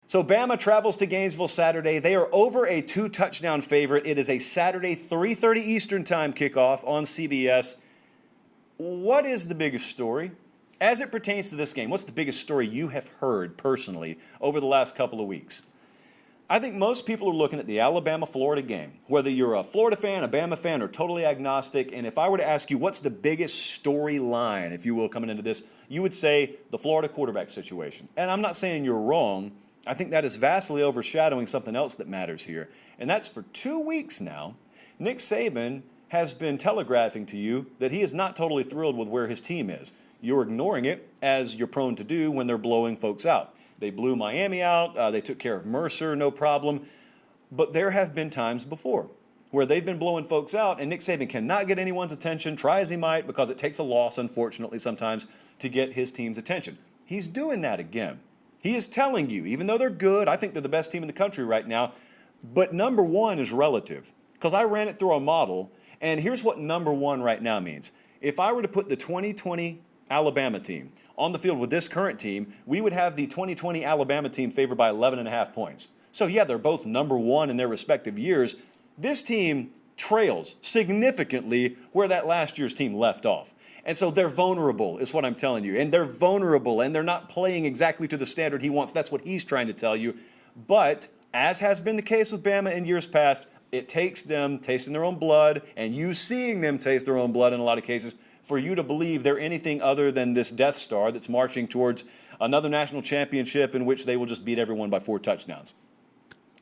So Bama travels to Gainesville Saturday. They are over a 2-touchdown favorite. It is a Saturday 3:30 Eastern Time kickoff on CBS. What is the biggest story? As it pertains to this game, what's the biggest story you have heard personally over the last couple of weeks? I think most people are looking at the Alabama-Florida game, whether you're a Florida fan, a Bama fan, or totally agnostic. And if I were to ask you what's the biggest storyline, if you will, coming into this, you would say the Florida quarterback situation. And I'm not saying you're wrong. I think that is vastly overshadowing something else that matters here. And that's for 2 weeks now, Nick Saban has been telegraphing to you that he is not totally thrilled with where his team is. You're ignoring it, as you're prone to do when they're blowing folks out. They blew Miami out. They took care of Mercer, no problem. But there have been times before where they've been blowing folks out, and Nick Saban cannot get anyone's attention, try as he might, because it takes a loss, unfortunately, sometimes to get his team's attention. He's doing that again. He is telling you, even though they're good, I think they're the best team in the country right now, but number one is relative. Because I ran it through a model, and here's what number one right now means. If I were to put the 2020 Alabama team on the field with this current team, we would have the 2020 Alabama team favored by 11.5 points. So yeah, they're both number one in their respective years. This team trails significantly where that last year's team left off. And so they're vulnerable, is what I'm telling you. And they're vulnerable, and they're not playing exactly to the standard he wants. That's what he's trying to tell you. But as has been the case with Bama in years past, it takes them tasting their own blood and you seeing them taste their own blood in a lot of cases for you to believe they're anything other than this Death Star that's marching towards another national championship in which they will just beat everyone by 4 touchdowns.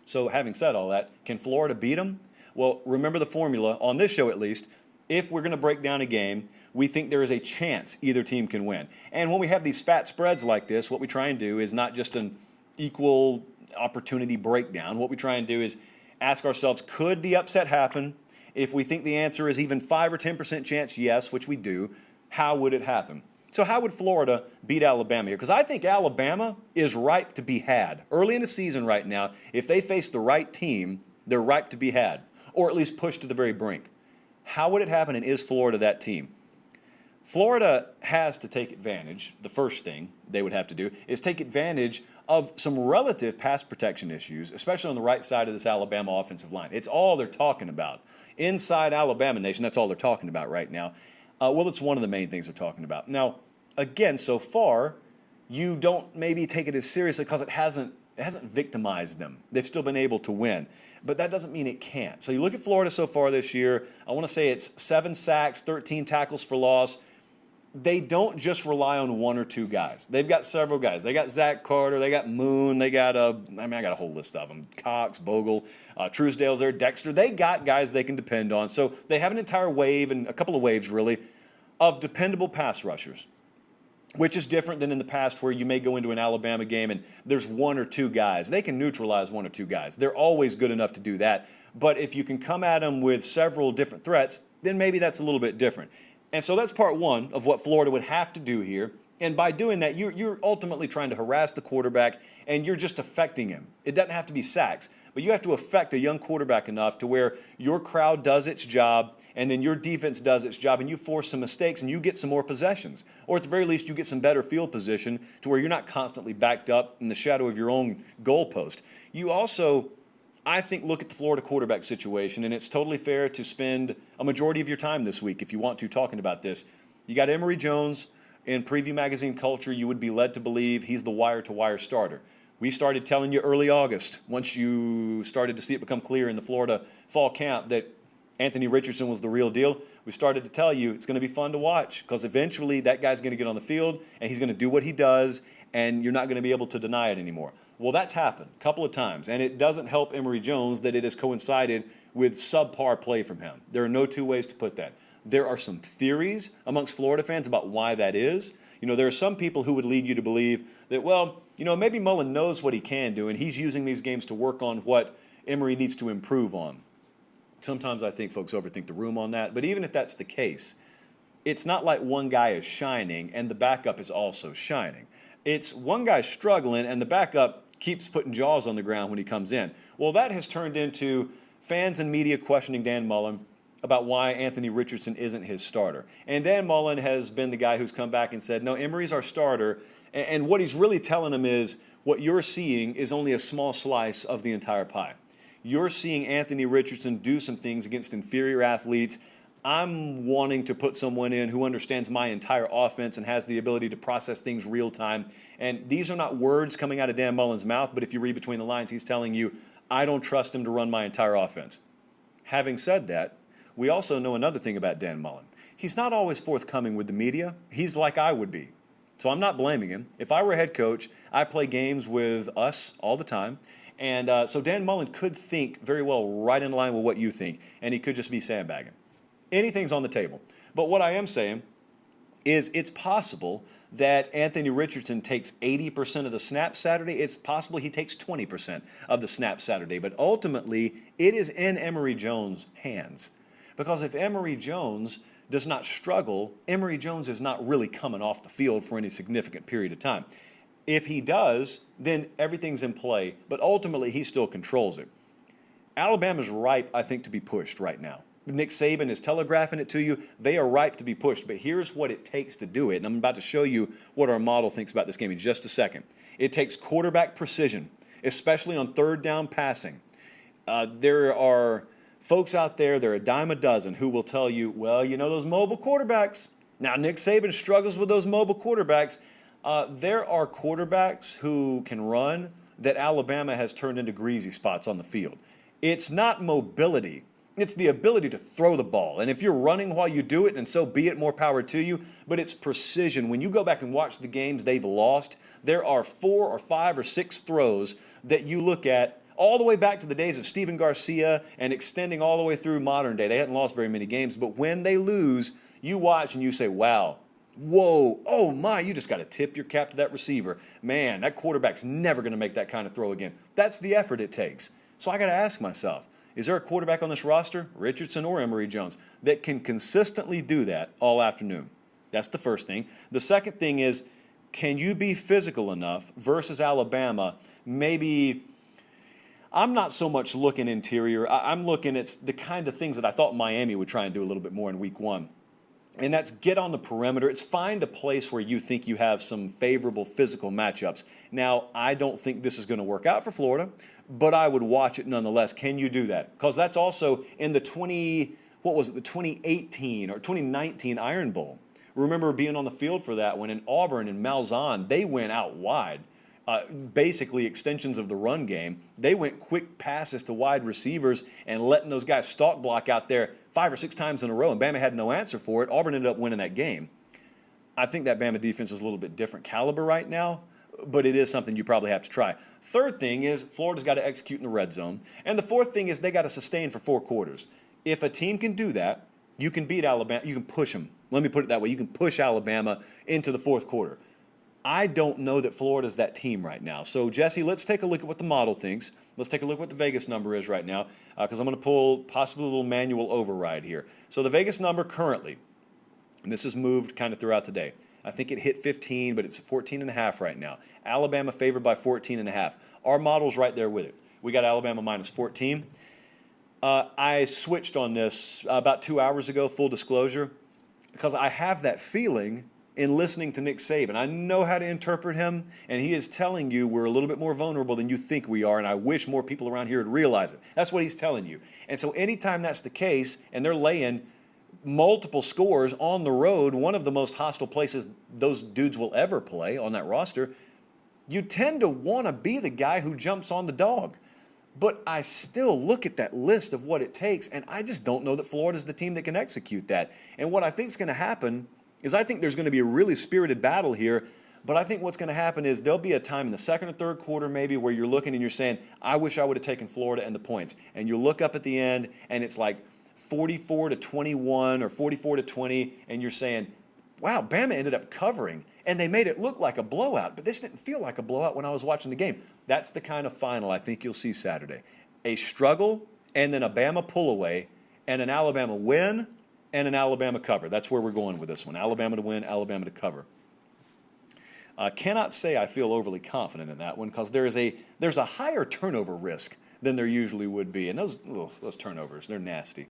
So having said all that, can Florida beat them? Well, remember the formula, on this show at least. If we're going to break down a game, we think there is a chance either team can win. And when we have these fat spreads like this, what we try and do is not just an equal opportunity breakdown. What we try and do is ask ourselves, could the upset happen? If we think the answer is even 5 or 10% chance, yes, which we do, how would it happen? So how would Florida beat Alabama here? Because I think Alabama is ripe to be had. Early in the season right now, if they face the right team, they're ripe to be had, or at least pushed to the very brink. How would it happen, and is Florida that team? Florida has to take advantage. The first thing they would have to do is take advantage of some relative pass protection issues, especially on the right side of this Alabama offensive line. It's all they're talking about. Inside Alabama Nation, that's all they're talking about right now. Well, it's one of the main things they're talking about. Now, again, so far, you don't maybe take it as seriously because it hasn't victimized them. They've still been able to win. But that doesn't mean it can't. So you look at Florida so far this year, I want to say it's 7 sacks, 13 tackles for loss. They don't just rely on 1 or 2 guys. They've got several guys. They got Zach Carter. They got Moon. They got I got a whole list of them. Cox, Bogle, Truesdale's there, Dexter. They got guys they can depend on. So they have an entire wave, and a couple of waves really, of dependable pass rushers, which is different than in the past where you may go into an Alabama game and there's 1 or 2 guys. They can neutralize 1 or 2 guys. They're always good enough to do that. But if you can come at them with several different threats, then maybe that's a little bit different. And so that's part one of what Florida would have to do here. And by doing that, you're ultimately trying to harass the quarterback, and you're just affecting him. It doesn't have to be sacks, but you have to affect a young quarterback enough to where your crowd does its job, and then your defense does its job, and you force some mistakes, and you get some more possessions. Or at the very least, you get some better field position to where you're not constantly backed up in the shadow of your own goalpost. You also, I think, look at the Florida quarterback situation, and it's totally fair to spend a majority of your time this week, if you want to, talking about this. You got Emory Jones. In Preview Magazine culture, you would be led to believe he's the wire-to-wire starter. We started telling you early August, once you started to see it become clear in the Florida fall camp that Anthony Richardson was the real deal. We started to tell you it's going to be fun to watch because eventually that guy's going to get on the field and he's going to do what he does, and you're not going to be able to deny it anymore. Well, that's happened a couple of times, and it doesn't help Emory Jones that it has coincided with subpar play from him. There are no 2 ways to put that. There are some theories amongst Florida fans about why that is. You know, there are some people who would lead you to believe that, well, you know, maybe Mullen knows what he can do, and he's using these games to work on what Emory needs to improve on. Sometimes I think folks overthink the room on that, but even if that's the case, it's not like one guy is shining and the backup is also shining. It's one guy struggling and the backup keeps putting jaws on the ground when he comes in. Well, that has turned into fans and media questioning Dan Mullen about why Anthony Richardson isn't his starter. And Dan Mullen has been the guy who's come back and said, no, Emory's our starter. And what he's really telling him is, what you're seeing is only a small slice of the entire pie. You're seeing Anthony Richardson do some things against inferior athletes. I'm wanting to put someone in who understands my entire offense and has the ability to process things real time. And these are not words coming out of Dan Mullen's mouth, but if you read between the lines, he's telling you, I don't trust him to run my entire offense. Having said that, we also know another thing about Dan Mullen. He's not always forthcoming with the media. He's like I would be. So I'm not blaming him. If I were a head coach, I play games with us all the time. And so Dan Mullen could think very well right in line with what you think, and he could just be sandbagging. Anything's on the table. But what I am saying is it's possible that Anthony Richardson takes 80% of the snaps Saturday. It's possible he takes 20% of the snaps Saturday. But ultimately, it is in Emory Jones' hands. Because if Emory Jones does not struggle, Emory Jones is not really coming off the field for any significant period of time. If he does, then everything's in play. But ultimately, he still controls it. Alabama's ripe, I think, to be pushed right now. Nick Saban is telegraphing it to you. They are ripe to be pushed, but here's what it takes to do it. And I'm about to show you what our model thinks about this game in just a second. It takes quarterback precision, especially on third down passing. There are folks out there, they're a dime a dozen, who will tell you, well, you know those mobile quarterbacks. Now, Nick Saban struggles with those mobile quarterbacks. There are quarterbacks who can run that Alabama has turned into greasy spots on the field. It's not mobility. It's the ability to throw the ball. And if you're running while you do it, then so be it, more power to you. But it's precision. When you go back and watch the games they've lost, there are 4 or 5 or 6 throws that you look at all the way back to the days of Steven Garcia and extending all the way through modern day. They hadn't lost very many games. But when they lose, you watch and you say, wow, whoa, oh my, you just got to tip your cap to that receiver. Man, that quarterback's never going to make that kind of throw again. That's the effort it takes. So I got to ask myself, is there a quarterback on this roster, Richardson or Emory Jones, that can consistently do that all afternoon? That's the first thing. The second thing is, can you be physical enough versus Alabama? Maybe I'm not so much looking interior. I'm looking at the kind of things that I thought Miami would try and do a little bit more in week 1. And that's get on the perimeter. It's find a place where you think you have some favorable physical matchups. Now, I don't think this is going to work out for Florida, but I would watch it nonetheless. Can you do that? Because that's also in the 2018 or 2019 Iron Bowl. Remember being on the field for that when in Auburn and Malzahn, they went out wide. Basically extensions of the run game. They went quick passes to wide receivers and letting those guys stalk block out there 5 or 6 times in a row, and Bama had no answer for it. Auburn ended up winning that game. I think that Bama defense is a little bit different caliber right now, but it is something you probably have to try. Third thing is Florida's got to execute in the red zone. And the fourth thing is they got to sustain for 4 quarters. If a team can do that, you can beat Alabama. You can push them. Let me put it that way. You can push Alabama into the 4th quarter. I don't know that Florida's that team right now. So, Jesse, let's take a look at what the model thinks. Let's take a look at what the Vegas number is right now, because I'm going to pull possibly a little manual override here. So the Vegas number currently, and this has moved kind of throughout the day, I think it hit 15, but it's 14.5 right now. Alabama favored by 14.5. Our model's right there with it. We got Alabama minus 14. I switched on this about 2 hours ago, full disclosure, because I have that feeling in listening to Nick Saban. I know how to interpret him, and he is telling you we're a little bit more vulnerable than you think we are, and I wish more people around here would realize it. That's what he's telling you. And so anytime that's the case, and they're laying multiple scores on the road, one of the most hostile places those dudes will ever play on that roster, you tend to want to be the guy who jumps on the dog. But I still look at that list of what it takes, and I just don't know that Florida's the team that can execute that. And what I think is going to happen is I think there's going to be a really spirited battle here, but I think what's going to happen is there'll be a time in the 2nd or 3rd quarter maybe where you're looking and you're saying, I wish I would have taken Florida and the points. And you look up at the end and it's like 44-21 or 44-20, and you're saying, wow, Bama ended up covering, and they made it look like a blowout, but this didn't feel like a blowout when I was watching the game. That's the kind of final I think you'll see Saturday. A struggle and then a Bama pull away and an Alabama win and an Alabama cover. That's where we're going with this one. Alabama to win, Alabama to cover. Cannot say I feel overly confident in that one because there's a higher turnover risk than there usually would be. And those turnovers, they're nasty.